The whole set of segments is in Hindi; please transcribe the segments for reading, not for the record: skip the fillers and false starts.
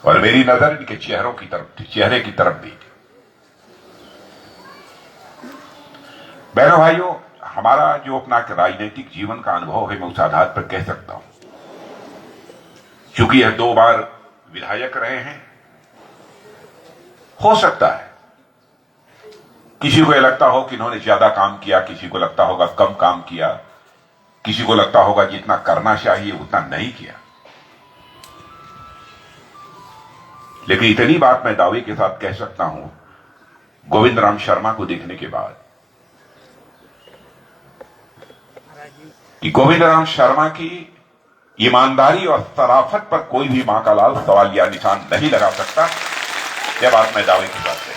और मेरी नजर इनके चेहरे की तरफ भी थी। बहनों भाइयों, हमारा जो अपना राजनीतिक जीवन का अनुभव है, मैं उस आधार पर कह सकता हूं, क्योंकि यह 2 बार विधायक रहे हैं, हो सकता है किसी को यह लगता हो कि इन्होंने ज्यादा काम किया, किसी को लगता होगा कम काम किया, किसी को लगता होगा जितना करना चाहिए उतना नहीं किया। लेकिन इतनी बात मैं दावे के साथ कह सकता हूं, गोविंद राम शर्मा को देखने के बाद, कि गोविंद राम शर्मा की ईमानदारी और शराफत पर कोई भी मां का लाल सवाल या निशान नहीं लगा सकता। यह बात मैं दावे के साथ है।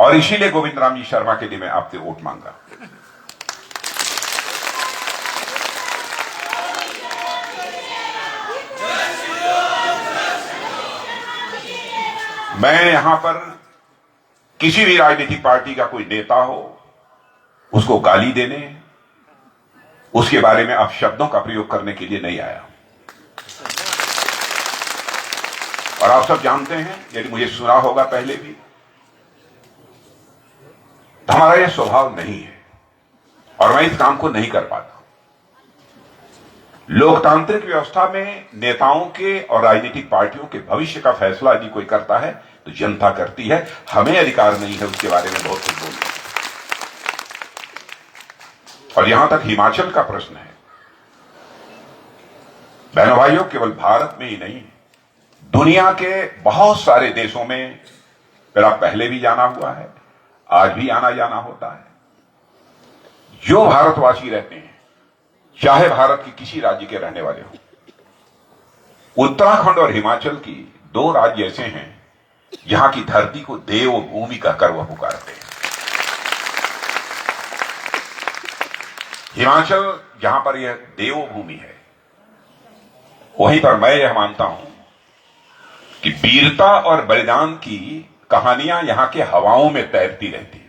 और इसीलिए गोविंद राम जी शर्मा के लिए मैं आपसे वोट मांगा। मैं यहां पर किसी भी राजनीतिक पार्टी का कोई नेता हो, उसको गाली देने, उसके बारे में अपशब्दों का प्रयोग करने के लिए नहीं आया। और आप सब जानते हैं, यदि मुझे सुना होगा पहले भी, तो हमारा यह स्वभाव नहीं है और मैं इस काम को नहीं कर पाता। लोकतांत्रिक व्यवस्था में नेताओं के और राजनीतिक पार्टियों के भविष्य का फैसला यदि कोई करता है तो जनता करती है। हमें अधिकार नहीं है उसके बारे में बहुत कुछ बोलने। और यहां तक हिमाचल का प्रश्न है, बहनों भाइयों, केवल भारत में ही नहीं, दुनिया के बहुत सारे देशों में मेरा पहले भी जाना हुआ है, आज भी आना जाना होता है। जो भारतवासी रहते हैं, चाहे भारत के किसी राज्य के रहने वाले हों, उत्तराखंड और हिमाचल की 2 राज्य ऐसे हैं जहां की धरती को देवभूमि कहकर वह पुकारते हैं। हिमाचल जहां पर यह देवभूमि है, वहीं पर मैं यह मानता हूं कि वीरता और बलिदान की कहानियां यहां के हवाओं में तैरती रहती है।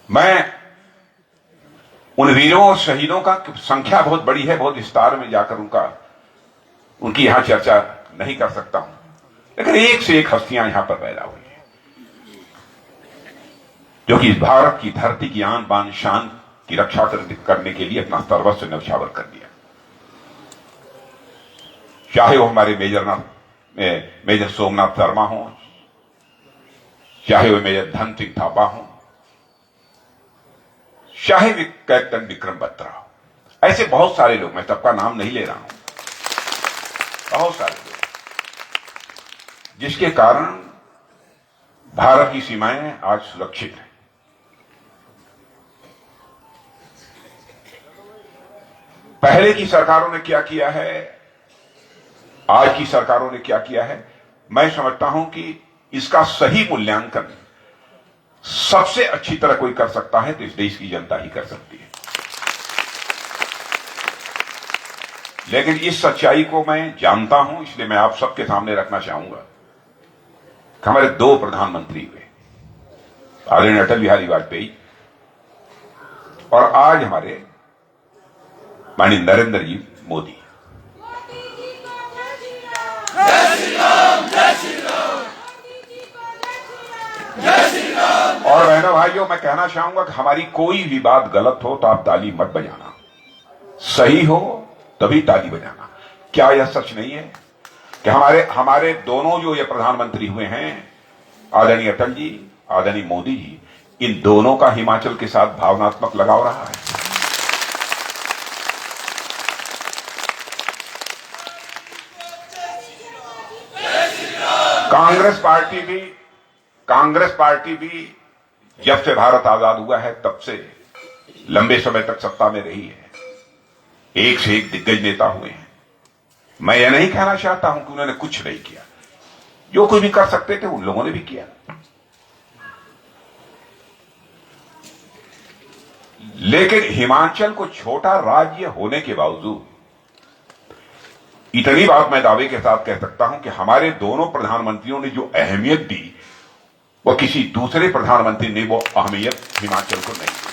मैं उन वीरों और शहीदों का संख्या बहुत बड़ी है, बहुत विस्तार में जाकर उनकी यहां चर्चा नहीं कर सकता हूं, लेकिन एक से एक हस्तियां यहां पर पैदा हुई हैं जो कि इस भारत की धरती की आन बान शान की रक्षा करने के लिए अपना सर्वस्व न्यौछावर कर दिया। चाहे वो हमारे मेजर सोमनाथ शर्मा हो, चाहे वो मेजर धन सिंह थापा हो, चाहे कैप्टन विक्रम बत्रा हो, ऐसे बहुत सारे लोग, मैं सबका नाम नहीं ले रहा हूं, बहुत सारे लोग जिसके कारण भारत की सीमाएं आज सुरक्षित हैं। पहले की सरकारों ने क्या किया है, आज की सरकारों ने क्या किया है, मैं समझता हूं कि इसका सही मूल्यांकन सबसे अच्छी तरह कोई कर सकता है तो इस देश की जनता ही कर सकती है। लेकिन इस सच्चाई को मैं जानता हूं, इसलिए मैं आप सबके सामने रखना चाहूंगा कि हमारे 2 प्रधानमंत्री हुए, आदरणीय अटल बिहारी वाजपेयी और आज हमारे माननीय नरेंद्र जी मोदी। और बहनों भाइयों, मैं कहना चाहूंगा कि हमारी कोई भी बात गलत हो तो आप ताली मत बजाना, सही हो तभी ताली बजाना। क्या यह सच नहीं है कि हमारे दोनों जो ये प्रधानमंत्री हुए हैं, आदरणीय अटल जी, आदरणीय मोदी जी, इन दोनों का हिमाचल के साथ भावनात्मक लगाव रहा है। कांग्रेस पार्टी भी जब से भारत आजाद हुआ है तब से लंबे समय तक सत्ता में रही है, एक से एक दिग्गज नेता हुए हैं। मैं यह नहीं कहना चाहता हूं कि उन्होंने कुछ नहीं किया, जो कुछ भी कर सकते थे उन लोगों ने भी किया। लेकिन हिमाचल को छोटा राज्य होने के बावजूद इतनी बात मैं दावे के साथ कह सकता हूं कि हमारे दोनों प्रधानमंत्रियों ने जो अहमियत दी वो किसी दूसरे प्रधानमंत्री ने वो अहमियत हिमाचल को नहीं दी।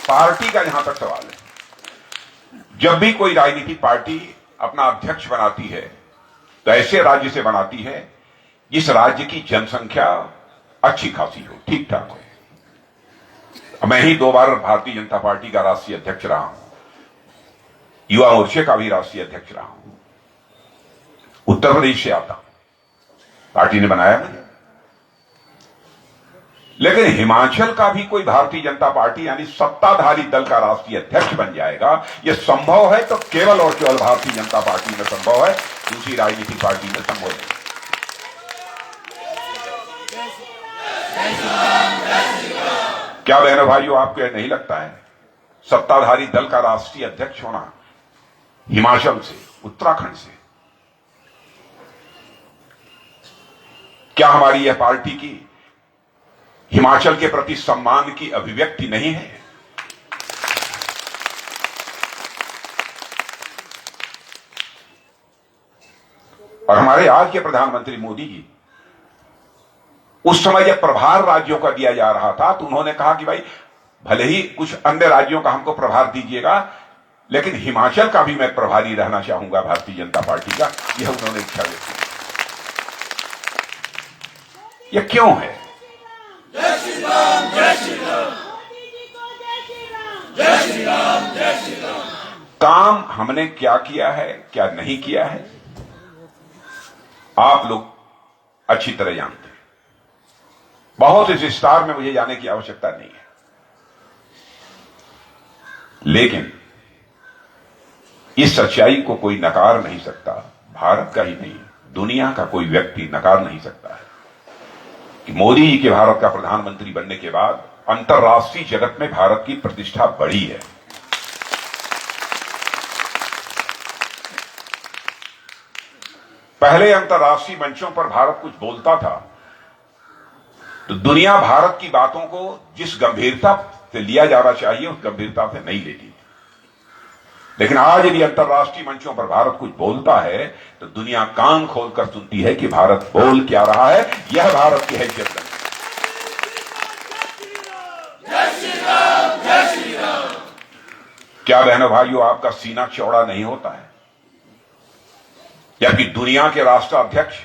पार्टी का जहां तक सवाल है, जब भी कोई राजनीतिक पार्टी अपना अध्यक्ष बनाती है तो ऐसे राज्य से बनाती है जिस राज्य की जनसंख्या अच्छी खासी हो, ठीक ठाक हो। मैं ही 2 बार भारतीय जनता पार्टी का राष्ट्रीय अध्यक्ष रहा हूं, युवा मोर्चे का भी राष्ट्रीय अध्यक्ष रहा हूं। उत्तर प्रदेश से आता हूं, पार्टी ने बनाया मुझे। लेकिन हिमाचल का भी कोई भारतीय जनता पार्टी यानी सत्ताधारी दल का राष्ट्रीय अध्यक्ष बन जाएगा, यह संभव है तो केवल और केवल भारतीय जनता पार्टी में संभव है, दूसरी राजनीतिक पार्टी में संभव नहीं। क्या बहनों भाइयों, आपको नहीं लगता है सत्ताधारी दल का राष्ट्रीय अध्यक्ष होना हिमाचल से, उत्तराखंड से, क्या हमारी यह पार्टी की हिमाचल के प्रति सम्मान की अभिव्यक्ति नहीं है? और हमारे आज के प्रधानमंत्री मोदी जी, उस समय जब प्रभार राज्यों का दिया जा रहा था तो उन्होंने कहा कि भाई भले ही कुछ अन्य राज्यों का हमको प्रभार दीजिएगा, लेकिन हिमाचल का भी मैं प्रभारी रहना चाहूंगा भारतीय जनता पार्टी का, यह उन्होंने इच्छा व्यक्त की। यह क्यों है? जय श्री राम, जय श्री राम, जय श्री राम, जय श्री राम। काम हमने क्या किया है, क्या नहीं किया है, आप लोग अच्छी तरह जानते हैं। बहुत इस विस्तार में मुझे जाने की आवश्यकता नहीं है, लेकिन इस सच्चाई को कोई नकार नहीं सकता, भारत का ही नहीं दुनिया का कोई व्यक्ति नकार नहीं सकता है कि मोदी जी के भारत का प्रधानमंत्री बनने के बाद अंतर्राष्ट्रीय जगत में भारत की प्रतिष्ठा बढ़ी है। पहले अंतर्राष्ट्रीय मंचों पर भारत कुछ बोलता था तो दुनिया भारत की बातों को जिस गंभीरता से लिया जाना चाहिए उस गंभीरता से नहीं लेती थी। लेकिन आज यदि अंतर्राष्ट्रीय मंचों पर भारत कुछ बोलता है तो दुनिया कान खोलकर सुनती है कि भारत बोल क्या रहा है। यह भारत की हैसियत है। क्या बहनों भाइयों, आपका सीना चौड़ा नहीं होता है? जबकि दुनिया के राष्ट्राध्यक्ष,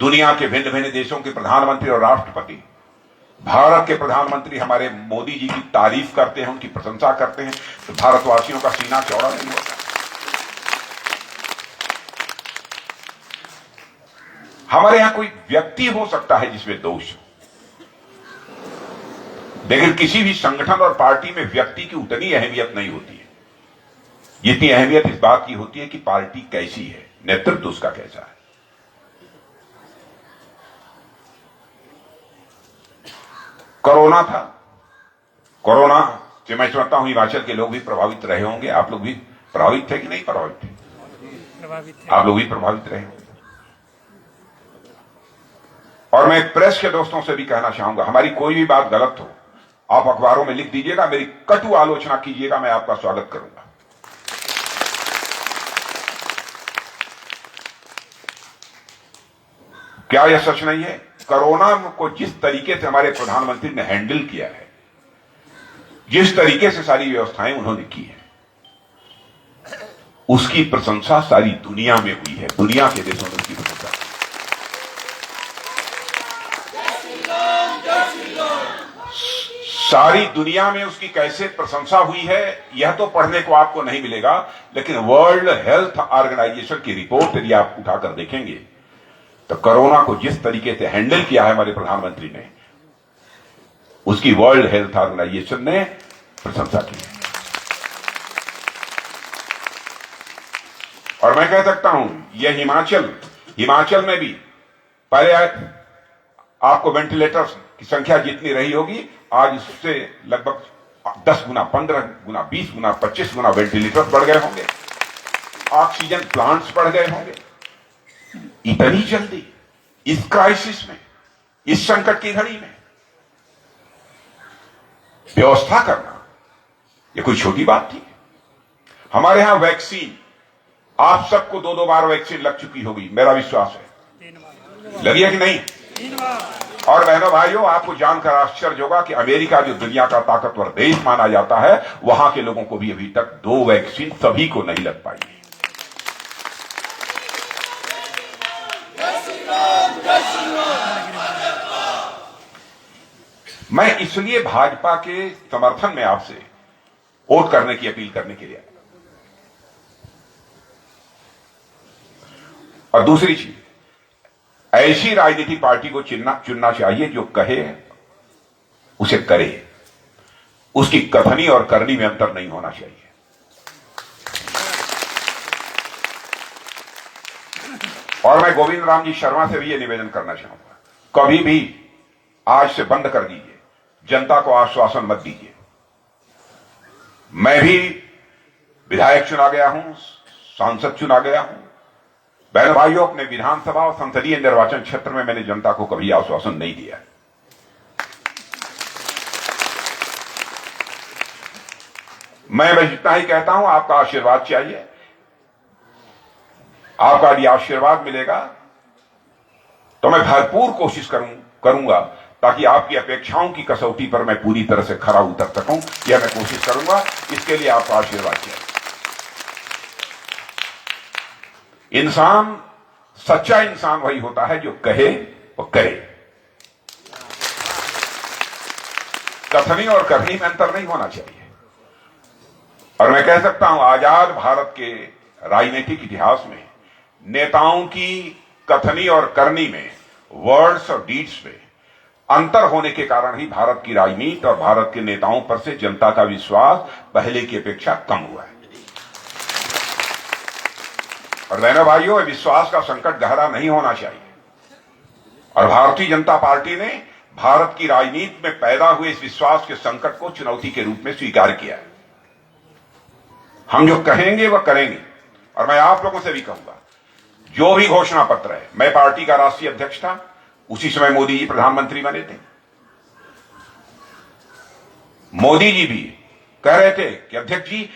दुनिया के भिन्न भिन्न देशों के प्रधानमंत्री और राष्ट्रपति भारत के प्रधानमंत्री हमारे मोदी जी की तारीफ करते हैं, उनकी प्रशंसा करते हैं, तो भारतवासियों का सीना चौड़ा नहीं होता। हमारे यहां कोई व्यक्ति हो सकता है जिसमें दोष हो, लेकिन किसी भी संगठन और पार्टी में व्यक्ति की उतनी अहमियत नहीं होती है जितनी अहमियत इस बात की होती है कि पार्टी कैसी है, नेतृत्व उसका कैसा है। कोरोना था, कोरोना से मैं समझता हूं हिमाचल के लोग भी प्रभावित रहे होंगे। आप लोग भी प्रभावित थे कि नहीं प्रभावित थे? आप लोग भी प्रभावित रहे होंगे। और मैं प्रेस के दोस्तों से भी कहना चाहूंगा, हमारी कोई भी बात गलत हो आप अखबारों में लिख दीजिएगा, मेरी कटु आलोचना कीजिएगा, मैं आपका स्वागत करूंगा। क्या यह सच नहीं है? कोरोना को जिस तरीके से हमारे प्रधानमंत्री ने हैंडल किया है, जिस तरीके से सारी व्यवस्थाएं उन्होंने की है, उसकी प्रशंसा सारी दुनिया में हुई है। दुनिया के देशों में उसकी प्रशंसा। सारी दुनिया में उसकी कैसे प्रशंसा हुई है यह तो पढ़ने को आपको नहीं मिलेगा, लेकिन वर्ल्ड हेल्थ ऑर्गेनाइजेशन की रिपोर्ट यदि आप उठाकर देखेंगे तो कोरोना को जिस तरीके से हैंडल किया है हमारे प्रधानमंत्री ने, उसकी वर्ल्ड हेल्थ ऑर्गेनाइजेशन ने प्रशंसा की है। और मैं कह सकता हूं यह हिमाचल में भी पहले आपको वेंटिलेटर्स की संख्या जितनी रही होगी, आज उससे लगभग 10 गुना, 15 गुना, 20 गुना, 25 गुना वेंटिलेटर्स बढ़ गए होंगे, ऑक्सीजन प्लांट्स बढ़ गए होंगे। इतनी जल्दी इस क्राइसिस में, इस संकट की घड़ी में व्यवस्था करना यह कोई छोटी बात थी? हमारे यहां वैक्सीन, आप सबको 2-2 बार वैक्सीन लग चुकी होगी, मेरा विश्वास है। लगी है कि नहीं? और बहनों भाइयों, आपको जानकर आश्चर्य होगा कि अमेरिका जो दुनिया का ताकतवर देश माना जाता है, वहां के लोगों को भी अभी तक 2 वैक्सीन सभी को नहीं लग पाई। मैं इसलिए भाजपा के समर्थन में आपसे वोट करने की अपील करने के लिए आया। और दूसरी चीज, ऐसी राजनीतिक पार्टी को चुनना चाहिए जो कहे उसे करे, उसकी कथनी और करनी में अंतर नहीं होना चाहिए। और मैं गोविंद राम जी शर्मा से भी यह निवेदन करना चाहूंगा, कभी भी आज से बंद कर दीजिए, जनता को आश्वासन मत दीजिए। मैं भी विधायक चुना गया हूं, सांसद चुना गया हूं। बहन भाइयों, अपने विधानसभा और संसदीय निर्वाचन क्षेत्र में मैंने जनता को कभी आश्वासन नहीं दिया। मैं बस इतना ही कहता हूं, आपका आशीर्वाद चाहिए। आपका यदि आशीर्वाद मिलेगा तो मैं भरपूर कोशिश करूंगा ताकि आपकी अपेक्षाओं की कसौटी पर मैं पूरी तरह से खरा उतर सकूं। यह मैं कोशिश करूंगा, इसके लिए आपका आशीर्वाद चाहिए। इंसान, सच्चा इंसान वही होता है जो कहे और करे। कथनी और करनी में अंतर नहीं होना चाहिए। और मैं कह सकता हूं, आजाद भारत के राजनीतिक इतिहास में नेताओं की कथनी और करनी में, वर्ड्स और डीड्स में अंतर होने के कारण ही भारत की राजनीति और भारत के नेताओं पर से जनता का विश्वास पहले की अपेक्षा कम हुआ है। और बहनों भाइयों, विश्वास का संकट गहरा नहीं होना चाहिए। और भारतीय जनता पार्टी ने भारत की राजनीति में पैदा हुए इस विश्वास के संकट को चुनौती के रूप में स्वीकार किया है। हम जो कहेंगे वह करेंगे। और मैं आप लोगों से भी कहूंगा, जो भी घोषणा पत्र है, मैं पार्टी का राष्ट्रीय अध्यक्ष था, उसी समय मोदी जी प्रधानमंत्री बने थे। मोदी जी भी कह रहे थे कि अध्यक्ष जी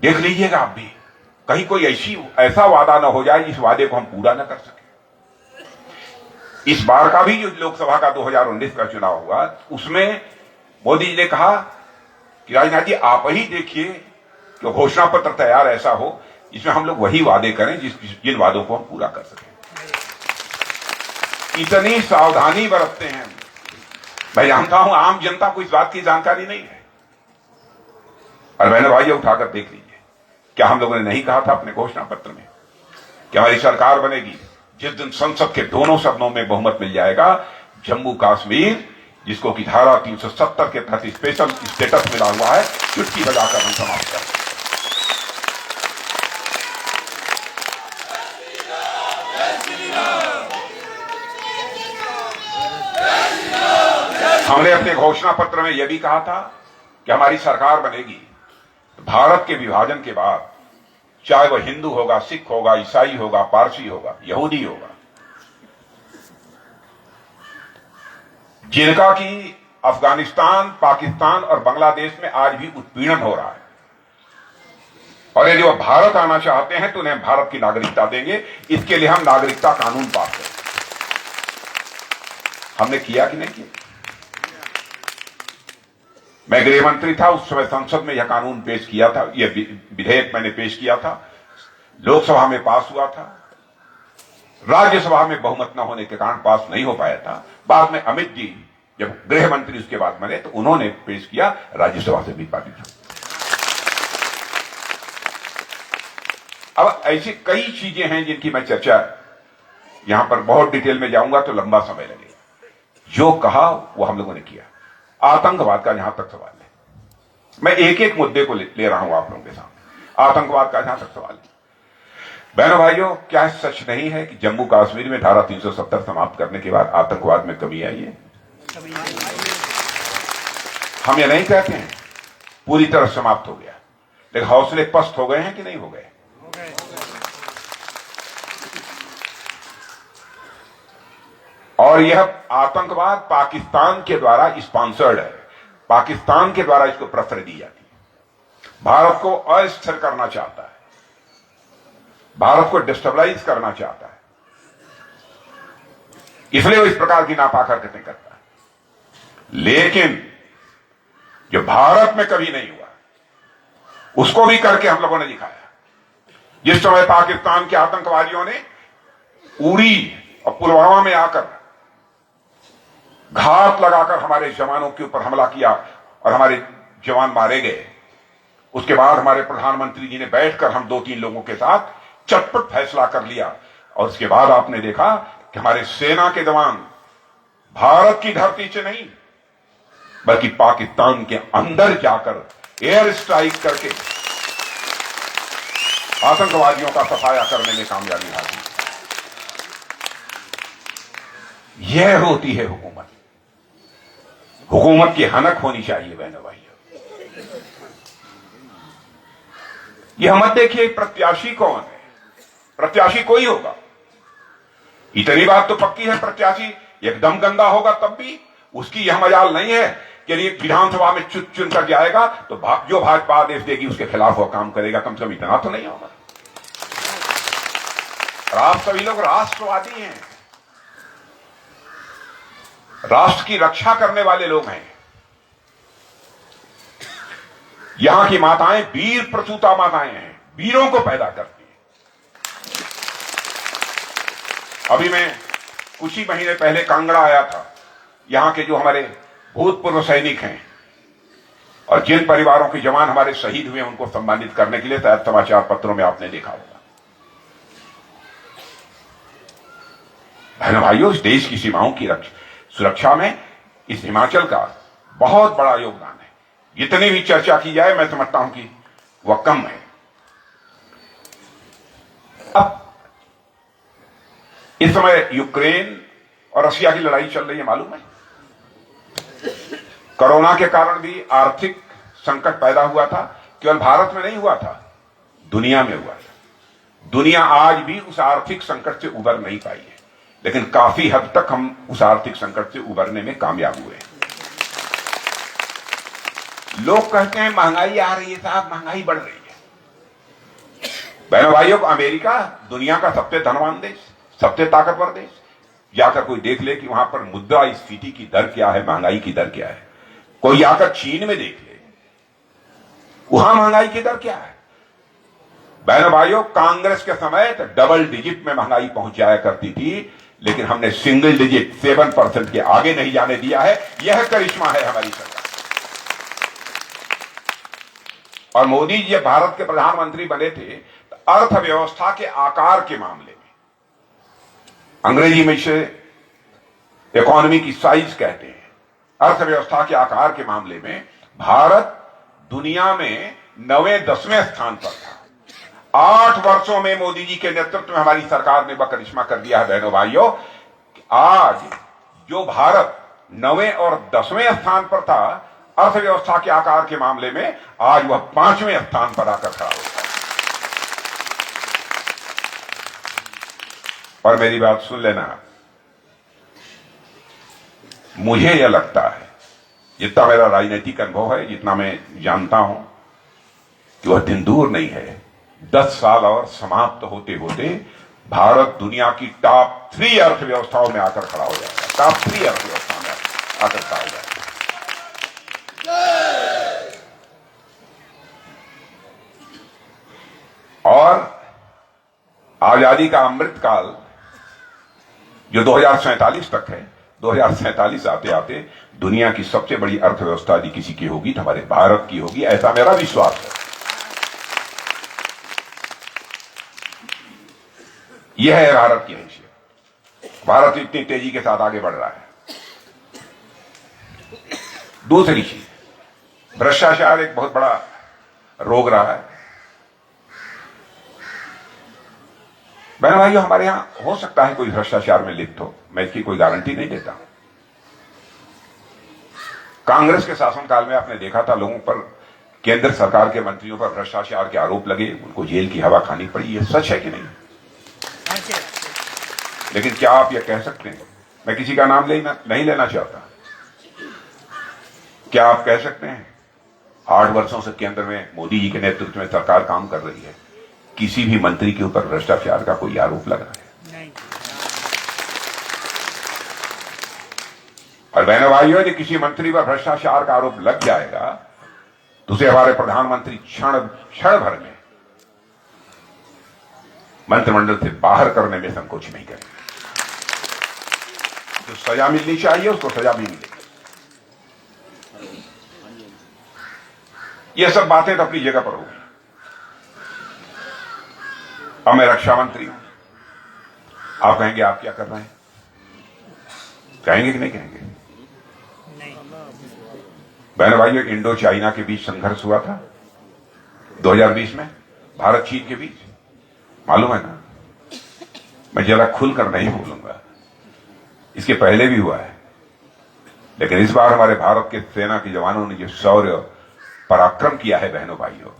देख लीजिएगा, आप भी कहीं कोई ऐसा वादा न हो जाए जिस वादे को हम पूरा न कर सके। इस बार का भी जो लोकसभा का 2019 का चुनाव हुआ, उसमें मोदी जी ने कहा कि राजनाथ जी आप ही देखिए कि घोषणा पत्र तैयार ऐसा हो जिसमें हम लोग वही वादे करें जिन वादों को हम पूरा कर सकें। इतनी सावधानी बरतते हैं। मैं जानता हूं आम जनता को इस बात की जानकारी नहीं है। और मैंने भाइयों उठाकर देख लीजिए, क्या हम लोगों ने नहीं कहा था अपने घोषणा पत्र में कि हमारी सरकार बनेगी जिस दिन संसद के दोनों सदनों में बहुमत मिल जाएगा, जम्मू कश्मीर जिसको कि धारा 370 के तहत स्पेशल स्टेटस मिला हुआ है, चुटकी बजाकर हम समाप्त करें। हमने अपने घोषणा पत्र में यह भी कहा था कि हमारी सरकार बनेगी भारत के विभाजन के बाद, चाहे वह हिंदू होगा, सिख होगा, ईसाई होगा, पारसी होगा, यहूदी होगा, जिनका कि अफगानिस्तान, पाकिस्तान और बांग्लादेश में आज भी उत्पीड़न हो रहा है, और यदि वह भारत आना चाहते हैं तो उन्हें भारत की नागरिकता देंगे। इसके लिए हम नागरिकता कानून पास करें। हमने किया कि नहीं किया? मैं गृह मंत्री था उस समय, संसद में यह कानून पेश किया था, यह विधेयक मैंने पेश किया था, लोकसभा में पास हुआ था, राज्यसभा में बहुमत न होने के कारण पास नहीं हो पाया था। बाद में अमित जी जब गृह मंत्री उसके बाद बने तो उन्होंने पेश किया, राज्यसभा से भी पारित हुआ। अब ऐसी कई चीजें हैं जिनकी मैं चर्चा यहां पर बहुत डिटेल में जाऊंगा तो लंबा समय लगेगा। जो कहा वो हम लोगों ने किया। आतंकवाद का जहां तक सवाल है, मैं एक एक मुद्दे को ले रहा हूं आप लोगों के सामने। आतंकवाद का जहां तक सवाल है, बहनों भाइयों, क्या सच नहीं है कि जम्मू कश्मीर में धारा 370 समाप्त करने के बाद आतंकवाद में कमी आई है? हम ये नहीं कहते हैं पूरी तरह समाप्त हो गया, लेकिन हौसले पस्त हो गए हैं कि नहीं हो गए? और यह आतंकवाद पाकिस्तान के द्वारा स्पॉन्सर्ड है, पाकिस्तान के द्वारा इसको प्रश्रय दी जाती है। भारत को अस्थिर करना चाहता है, भारत को डिस्टेबलाइज करना चाहता है। इसलिए वो इस प्रकार की नापाक हरकतें करता है। लेकिन जो भारत में कभी नहीं हुआ उसको भी करके हम लोगों ने दिखाया। जिस समय पाकिस्तान के आतंकवादियों ने उरी और पुलवामा में आकर घात लगाकर हमारे जवानों के ऊपर हमला किया और हमारे जवान मारे गए, उसके बाद हमारे प्रधानमंत्री जी ने बैठकर हम 2-3 लोगों के साथ चटपट फैसला कर लिया और उसके बाद आपने देखा कि हमारे सेना के जवान भारत की धरती से नहीं बल्कि पाकिस्तान के अंदर जाकर एयर स्ट्राइक करके आतंकवादियों का सफाया करने में कामयाबी हासिल। यह होती है हुकूमत। हुकूमत की हनक होनी चाहिए बहनों भाइयों। यह मत देखिए प्रत्याशी कौन है, प्रत्याशी कोई होगा। इतनी बात तो पक्की है, प्रत्याशी एकदम गंदा होगा तब भी उसकी यह मजाल नहीं है कि विधानसभा में चुन कर जाएगा तो जो भाजपा आदेश देगी उसके खिलाफ वो काम करेगा। कम से कम इतना तो नहीं होगा। और आप सभी लोग राष्ट्रवादी हैं, राष्ट्र की रक्षा करने वाले लोग हैं। यहां की माताएं वीर प्रसूता माताएं हैं, वीरों को पैदा करती हैं। अभी मैं कुछ ही महीने पहले कांगड़ा आया था। यहां के जो हमारे भूतपूर्व सैनिक हैं और जिन परिवारों के जवान हमारे शहीद हुए उनको सम्मानित करने के लिए शायद समाचार पत्रों में आपने देखा होगा। बहनों भाइयों, इस देश की सीमाओं की सुरक्षा में इस हिमाचल का बहुत बड़ा योगदान है। जितनी भी चर्चा की जाए मैं समझता हूं कि वह कम है। अब इस समय यूक्रेन और रशिया की लड़ाई चल रही है, मालूम है। कोरोना के कारण भी आर्थिक संकट पैदा हुआ था। केवल भारत में नहीं हुआ था, दुनिया में हुआ था। दुनिया आज भी उस आर्थिक संकट से उबर नहीं पाई है, लेकिन काफी हद तक हम उस आर्थिक संकट से उबरने में कामयाब हुए हैं। लोग कहते हैं महंगाई आ रही है, साहब महंगाई बढ़ रही है। बहनों भाइयों, अमेरिका दुनिया का सबसे धनवान देश, सबसे ताकतवर देश, जाकर कोई देख ले कि वहां पर मुद्रा स्फीति की दर क्या है, महंगाई की दर क्या है। कोई आकर चीन में देख ले, वहां महंगाई की दर क्या है। बहनों भाइयों, कांग्रेस के समय तो डबल डिजिट में महंगाई पहुंच जाया करती थी, लेकिन हमने सिंगल डिजिट 7% के आगे नहीं जाने दिया है। यह करिश्मा है हमारी सरकार। और मोदी जी जब भारत के प्रधानमंत्री बने थे तो अर्थव्यवस्था के आकार के मामले में, अंग्रेजी में इसे इकोनॉमी की साइज कहते हैं, अर्थव्यवस्था के आकार के मामले में भारत दुनिया में 9वें-10वें स्थान पर था। 8 वर्षों में मोदी जी के नेतृत्व में हमारी सरकार ने वह करिश्मा कर दिया है। बहनों भाइयों, आज जो भारत 9वें और 10वें स्थान पर था अर्थव्यवस्था के आकार के मामले में, आज वह 5वें स्थान पर आकर खड़ा होता है। और मेरी बात सुन लेना, मुझे यह लगता है, जितना मेरा राजनीतिक अनुभव है, जितना मैं जानता हूं, कि वह दिन दूर नहीं है। 10 साल और समाप्त होते होते भारत दुनिया की टॉप 3 अर्थव्यवस्थाओं में आकर खड़ा हो जाएगा। टॉप 3 अर्थव्यवस्थाओं में आकर खड़ा हो जाएगा। और आजादी का अमृतकाल जो 2047 तक है, 2047 आते आते दुनिया की सबसे बड़ी अर्थव्यवस्था यदि किसी की होगी तो हमारे भारत की होगी, ऐसा मेरा विश्वास है। यह है भारत की हैसियत। भारत इतनी तेजी के साथ आगे बढ़ रहा है। दूसरी चीज, भ्रष्टाचार एक बहुत बड़ा रोग रहा है। बहनों भाइयों, हमारे यहां हो सकता है कोई भ्रष्टाचार में लिप्त हो, मैं इसकी कोई गारंटी नहीं देता। कांग्रेस के शासनकाल में आपने देखा था लोगों पर, केंद्र सरकार के मंत्रियों पर भ्रष्टाचार के आरोप लगे, उनको जेल की हवा खानी पड़ी। यह सच है कि नहीं? लेकिन क्या आप यह कह सकते हैं, मैं किसी का नाम नहीं लेना चाहता, क्या आप कह सकते हैं 8 वर्षों से केंद्र में मोदी जी के नेतृत्व में सरकार काम कर रही है, किसी भी मंत्री के ऊपर भ्रष्टाचार का कोई आरोप लगा है? नहीं। और बहनों भाइयों, यदि किसी मंत्री पर भ्रष्टाचार का आरोप लग जाएगा तो उसे हमारे प्रधानमंत्री क्षण भर में मंत्रिमंडल से बाहर करने में संकोच नहीं करेंगे। जो सजा मिलनी चाहिए उसको सजा भी मिलेगी। ये सब बातें तो अपनी जगह पर होगी। अब मैं रक्षा मंत्री हूं, आप कहेंगे आप क्या कर रहे हैं? कहेंगे कि नहीं कहेंगे? बहनों भाइयों, इंडो चाइना के बीच संघर्ष हुआ था 2020 में, भारत चीन के बीच, मालूम है ना? मैं जरा खुलकर नहीं बोलूंगा, इसके पहले भी हुआ है, लेकिन इस बार हमारे भारत के सेना के जवानों ने जो शौर्य पराक्रम किया है बहनों भाइयों,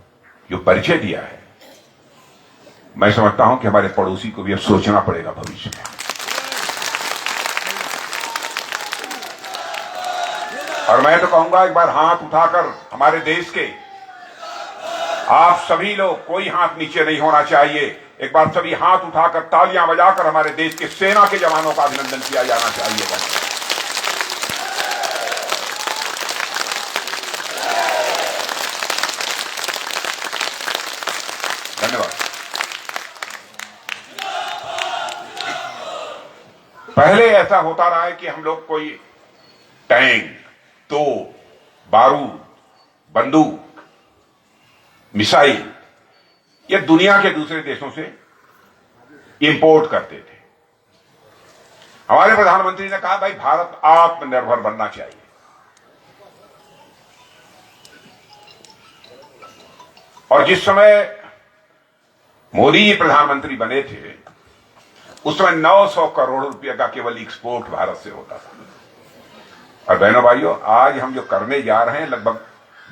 जो परिचय दिया है, मैं समझता हूं कि हमारे पड़ोसी को भी अब सोचना पड़ेगा भविष्य में। और मैं तो कहूंगा एक बार हाथ उठाकर हमारे देश के आप सभी लोग, कोई हाथ नीचे नहीं होना चाहिए, एक बार सभी हाथ उठाकर तालियां बजाकर हमारे देश के सेना के जवानों का अभिनंदन किया जाना चाहिए। धन्यवाद। पहले ऐसा होता रहा है कि हम लोग कोई टैंक, तोप, बारूद, बंदूक, मिसाइल ये दुनिया के दूसरे देशों से इंपोर्ट करते थे। हमारे प्रधानमंत्री ने कहा भाई भारत आत्मनिर्भर बनना चाहिए। और जिस समय मोदी जी प्रधानमंत्री बने थे उस समय 900 करोड़ रुपए का केवल एक्सपोर्ट भारत से होता था। और बहनों भाइयों, आज हम जो करने जा रहे हैं लगभग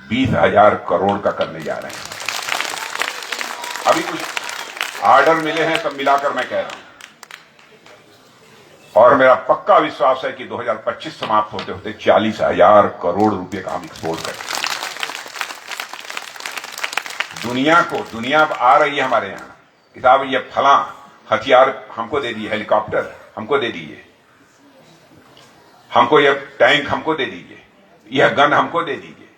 20,000 करोड़ का करने जा रहे हैं। अभी कुछ ऑर्डर मिले हैं, सब मिलाकर मैं कह रहा हूं, और मेरा पक्का विश्वास है कि 2025 समाप्त होते होते 40,000 करोड़ रुपए का हम एक्सपोर्ट करेंगे दुनिया को। दुनिया आ रही है हमारे यहां कि साहब ये फला हथियार हमको दे दिए, हेलीकॉप्टर हमको दे दीजिए, हमको ये टैंक हमको दे दीजिए, यह गन हमको दे दीजिए।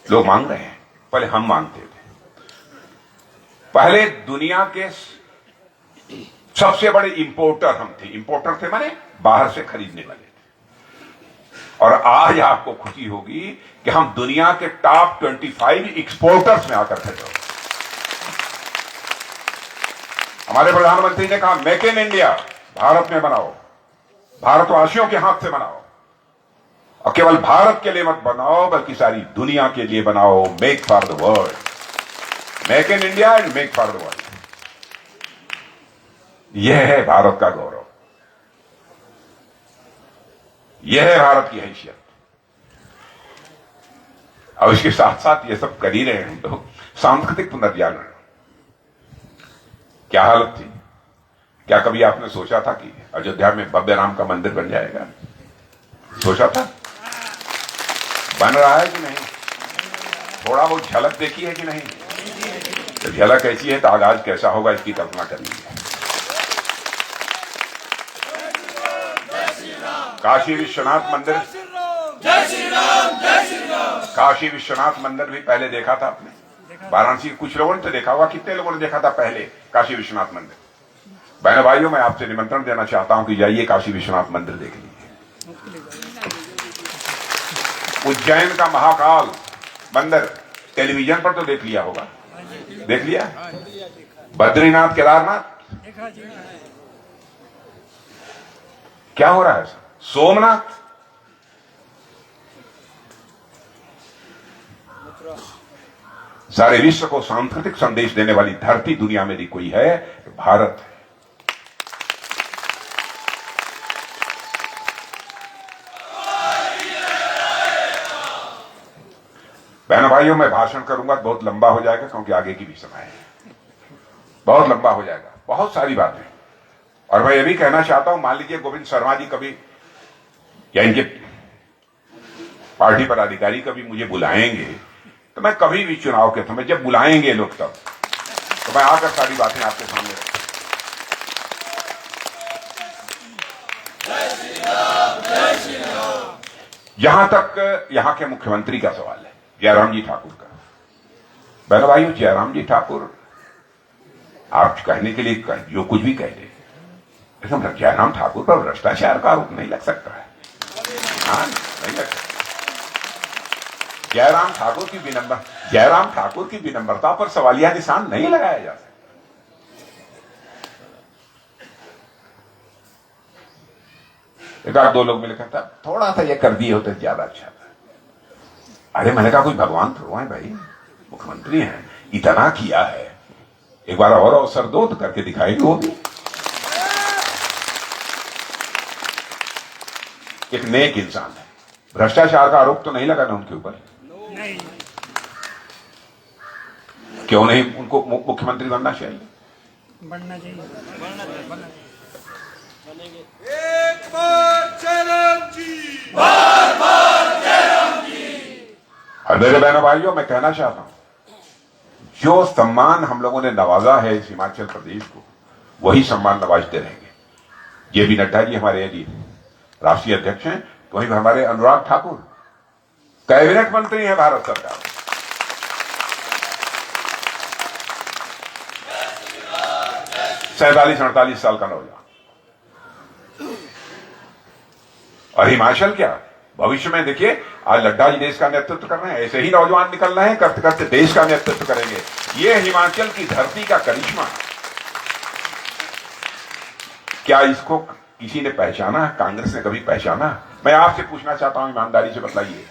लोग मांग रहे हैं, पहले हम मांगते थे। पहले दुनिया के सबसे बड़े इंपोर्टर हम थे। इंपोर्टर थे माने बाहर से खरीदने वाले थे। और आज आपको खुशी होगी कि हम दुनिया के टॉप 25 एक्सपोर्टर्स में आकर खड़े हो। हमारे प्रधानमंत्री ने कहा मेक इन इंडिया, भारत में बनाओ, भारतवासियों के हाथ से बनाओ, और केवल भारत के लिए मत बनाओ बल्कि सारी दुनिया के लिए बनाओ। Make for the world, make in India and make for the world. यह है भारत का गौरव, यह है भारत की हैसियत। और इसके साथ साथ ये सब कर ही रहे हैं हम लोग। सांस्कृतिक पुनर्जागरण, क्या हालत थी? क्या कभी आपने सोचा था कि अयोध्या में भव्य राम का मंदिर बन जाएगा? सोचा था? बन रहा है कि नहीं? थोड़ा बहुत झलक देखी है कि नहीं? तो झलक ऐसी है तो आगाज कैसा होगा इसकी कल्पना कर लीजिए। काशी विश्वनाथ मंदिर, जय श्री राम, जय श्री राम। काशी विश्वनाथ मंदिर भी पहले देखा था आपने? वाराणसी के कुछ लोगों ने तो देखा होगा, कितने लोगों ने देखा था पहले काशी विश्वनाथ मंदिर? बहनों भाइयों, मैं आपसे निमंत्रण देना चाहता हूं कि जाइए काशी विश्वनाथ मंदिर देख लीजिए। उज्जैन का महाकाल मंदिर टेलीविजन पर तो देख लिया होगा, देख लिया? बद्रीनाथ, केदारनाथ, क्या हो रहा है? सोमनाथ, सारे विश्व को सांस्कृतिक संदेश देने वाली धरती दुनिया में यदि कोई है तो भारत है। बहनों भाइयों, मैं भाषण करूंगा तो बहुत लंबा हो जाएगा क्योंकि आगे की भी समय है, बहुत लंबा हो जाएगा, बहुत सारी बातें। और मैं ये भी कहना चाहता हूं, मान लीजिए गोविंद शर्मा जी कभी या इनके पार्टी पदाधिकारी कभी मुझे बुलाएंगे तो मैं कभी भी चुनाव के समय जब बुलाएंगे लोग तब तो मैं आकर सारी बातें आपके सामने रखूंगा। जय श्री राम, जय श्री राम। जहां तक यहां के मुख्यमंत्री का सवाल है, जयराम जी ठाकुर का, बहनों भाइयों, जयराम जी ठाकुर आप कहने के लिए जो कुछ भी कह दे, लेकिन जयराम ठाकुर पर भ्रष्टाचार का आरोप नहीं लग सकता है। हाँ, नहीं लग सकता। जयराम ठाकुर की विनम्रता पर सवालिया निशान नहीं लगाया जा सकता। एक आध दो लोग मिले कहता थोड़ा सा ये कर दिए होते ज्यादा अच्छा था। अरे मैंने कहा कोई भगवान थोड़ा है भाई, मुख्यमंत्री हैं, इतना किया है, एक बार और अवसर दो तो करके दिखाएगी वो भी। एक नेक इंसान है, भ्रष्टाचार का आरोप तो नहीं लगा ना उनके ऊपर, क्यों नहीं उनको मुख्यमंत्री बनना चाहिए? बनना चाहिए। एक बार जयराम जी, बार बार जयराम जी। और मेरे बहनों भाइयों, मैं कहना चाहता हूं, जो सम्मान हम लोगों ने नवाजा है इस हिमाचल प्रदेश को, वही सम्मान नवाजते रहेंगे। जेपी नड्डा जी हमारे यदि राष्ट्रीय अध्यक्ष हैं, तो वहीं हमारे अनुराग ठाकुर कैबिनेट मंत्री हैं भारत सरकार। 47-48 साल का नौजवान। और हिमाचल क्या, भविष्य में देखिए, आज लड्डा जी देश का नेतृत्व कर रहे हैं, ऐसे ही नौजवान निकल रहे हैं, करते करते देश का नेतृत्व करेंगे। ये हिमाचल की धरती का करिश्मा। क्या इसको किसी ने पहचाना? कांग्रेस ने कभी पहचाना? मैं आपसे पूछना चाहता हूं, ईमानदारी से बताइए,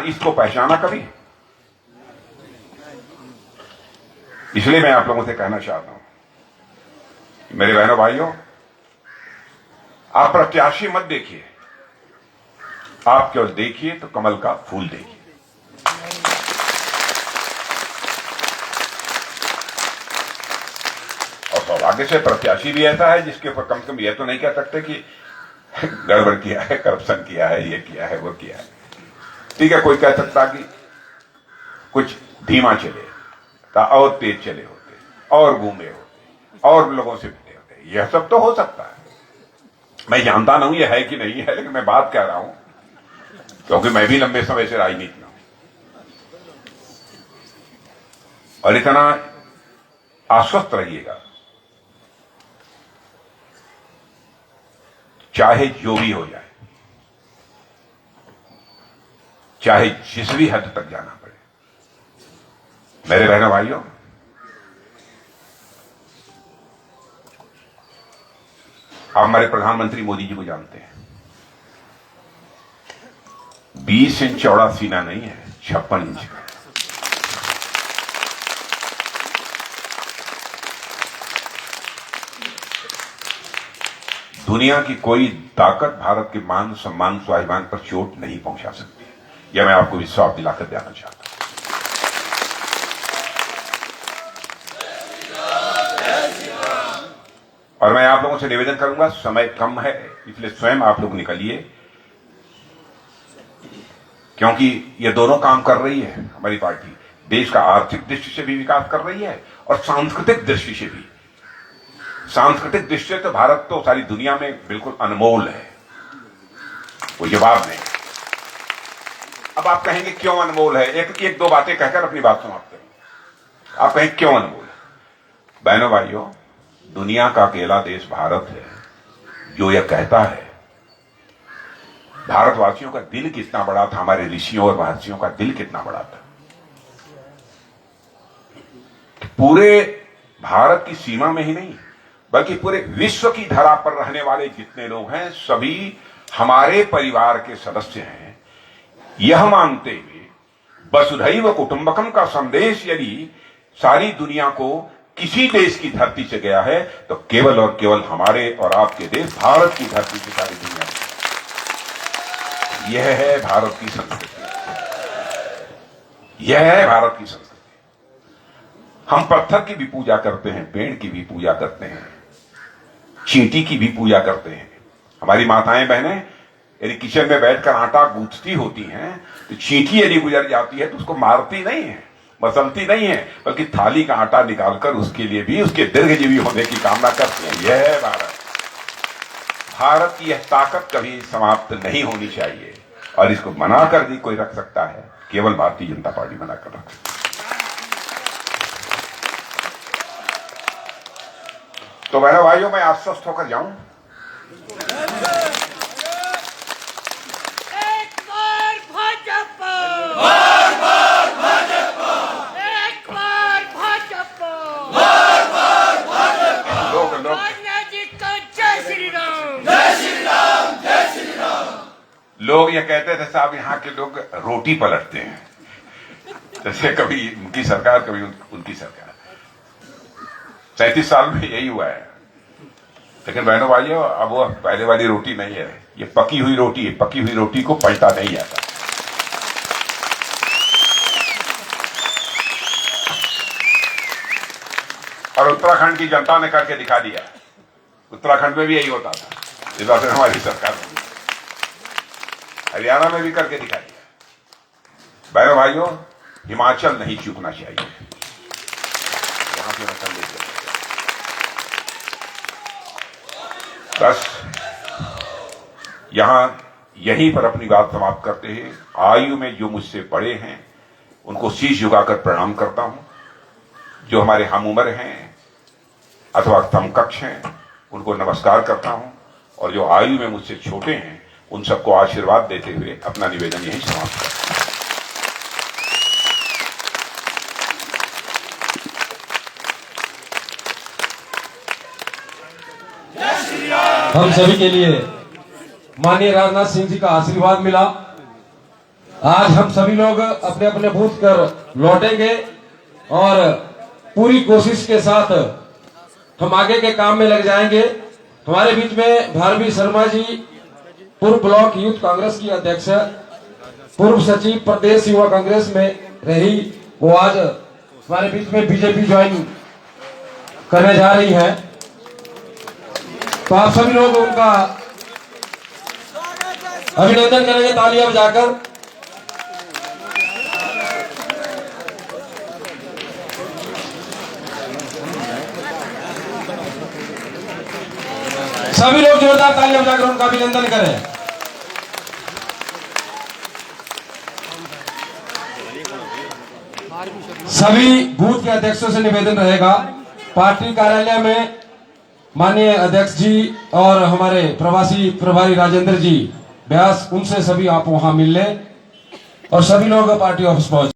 इसको पहचाना कभी? इसलिए मैं आप लोगों से कहना चाहता हूं, मेरे बहनों भाइयों, आप प्रत्याशी मत देखिए, आप केवल देखिए तो कमल का फूल देखिए। और सौभाग्य से प्रत्याशी भी ऐसा है जिसके ऊपर कम से कम यह तो नहीं कह सकते कि गड़बड़ किया है, करप्शन किया है, ये किया है, वो किया है। ठीक है, कोई कह सकता कि कुछ धीमा चले और तेज चले होते, और घूमे होते, और लोगों से मिले होते, यह सब तो हो सकता है। मैं जानता नहीं ये है कि नहीं है, लेकिन मैं बात कह रहा हूं क्योंकि मैं भी लंबे समय से राजनीति में हूं। और इतना आश्वस्त रहिएगा, चाहे जो भी हो जाए, चाहे जिस भी हद तक जाना पड़े। मेरे बहनों भाइयों, आप हमारे प्रधानमंत्री मोदी जी को जानते हैं, 20 इंच चौड़ा सीना नहीं है, 56 इंच का। दुनिया की कोई ताकत भारत के मान सम्मान स्वाभिमान पर चोट नहीं पहुंचा सकती। यह मैं आपको विश्वास दिलाकर देना चाहता हूं। और मैं आप लोगों से निवेदन करूंगा, समय कम है, इसलिए स्वयं आप लोग निकलिए, क्योंकि ये दोनों काम कर रही है हमारी पार्टी। देश का आर्थिक दृष्टि से भी विकास कर रही है और सांस्कृतिक दृष्टि से भी। सांस्कृतिक दृष्टि से तो भारत तो सारी दुनिया में बिल्कुल अनमोल है, कोई जवाब नहीं। अब आप कहेंगे क्यों अनमोल है? एक दो बातें कहकर अपनी बात समाप्त करें। आप कहें क्यों अनमोल है? बहनों भाइयों, दुनिया का अकेला देश भारत है जो यह कहता है, भारतवासियों का दिल कितना बड़ा था, हमारे ऋषियों और महर्षियों का दिल कितना बड़ा था। पूरे भारत की सीमा में ही नहीं, बल्कि पूरे विश्व की धरा पर रहने वाले जितने लोग हैं, सभी हमारे परिवार के सदस्य हैं। यह मानते हुए वसुधैव कुटुंबकम का संदेश यदि सारी दुनिया को किसी देश की धरती से गया है, तो केवल और केवल हमारे और आपके देश भारत की धरती से सारी दुनिया में। यह है भारत की संस्कृति, यह है भारत की संस्कृति। हम पत्थर की भी पूजा करते हैं, पेड़ की भी पूजा करते हैं, चींटी की भी पूजा करते हैं। हमारी माताएं बहनें यदि किचन में बैठकर आटा गूंथती होती हैं, तो चींटी यदि गुजर जाती है तो उसको मारती नहीं है, मसलती नहीं है, बल्कि थाली का आटा निकालकर उसके लिए भी उसके दीर्घजीवी होने की कामना करती हैं। यह है भारत। भारत की यह ताकत कभी समाप्त नहीं होनी चाहिए और इसको मना कर भी कोई रख सकता है, केवल भारतीय जनता पार्टी मना कर रख सकती है। तो बहनों भाइयों, मैं आश्वस्त होकर जाऊं, एक बार भाजपा, एक बार भाजपा, लोग अन्ना जी को जय श्री राम। लोग ये कहते थे साहब यहाँ के लोग रोटी पलटते हैं, जैसे कभी उनकी सरकार कभी उनकी सरकार। 37 साल में यही हुआ है। लेकिन बहनों भाइयों, अब वो पहले वाली रोटी नहीं है, ये पकी हुई रोटी है। पकी हुई रोटी को पलटा नहीं जाता। और उत्तराखंड की जनता ने करके दिखा दिया। उत्तराखंड में भी यही होता था, इस बार से हमारी सरकार ने हरियाणा में भी करके दिखा दिया। बहनों भाइयों, हिमाचल नहीं चूकना चाहिए। यहां से मैं संदेश देता हूं। बस यहां यहीं पर अपनी बात समाप्त करते हैं। आयु में जो मुझसे बड़े हैं उनको शीश झुकाकर प्रणाम करता हूं। जो हमारे हम उम्र हैं अथवा समकक्ष हैं उनको नमस्कार करता हूं। और जो आयु में मुझसे छोटे हैं उन सबको आशीर्वाद देते हुए अपना निवेदन यहीं समाप्त करता हूं। हम सभी के लिए माननीय राजनाथ सिंह जी का आशीर्वाद मिला। आज हम सभी लोग अपने अपने बूथ कर लौटेंगे और पूरी कोशिश के साथ हम आगे के काम में लग जाएंगे। हमारे बीच में भारवी शर्मा जी, पूर्व ब्लॉक यूथ कांग्रेस की अध्यक्ष, पूर्व सचिव प्रदेश युवा कांग्रेस में रही, वो आज हमारे बीच में बीजेपी ज्वाइन करने जा रही है। तो आप सभी लोग उनका अभिनंदन करेंगे तालियां बजाकर। सभी लोग जोरदार तालियां बजाकर उनका अभिनंदन करें। सभी बूथ के अध्यक्षों से निवेदन रहेगा, पार्टी कार्यालय में माननीय अध्यक्ष जी और हमारे प्रवासी प्रभारी राजेंद्र जी व्यास, उनसे सभी आप वहां मिल लें और सभी लोग पार्टी ऑफिस पहुंचे।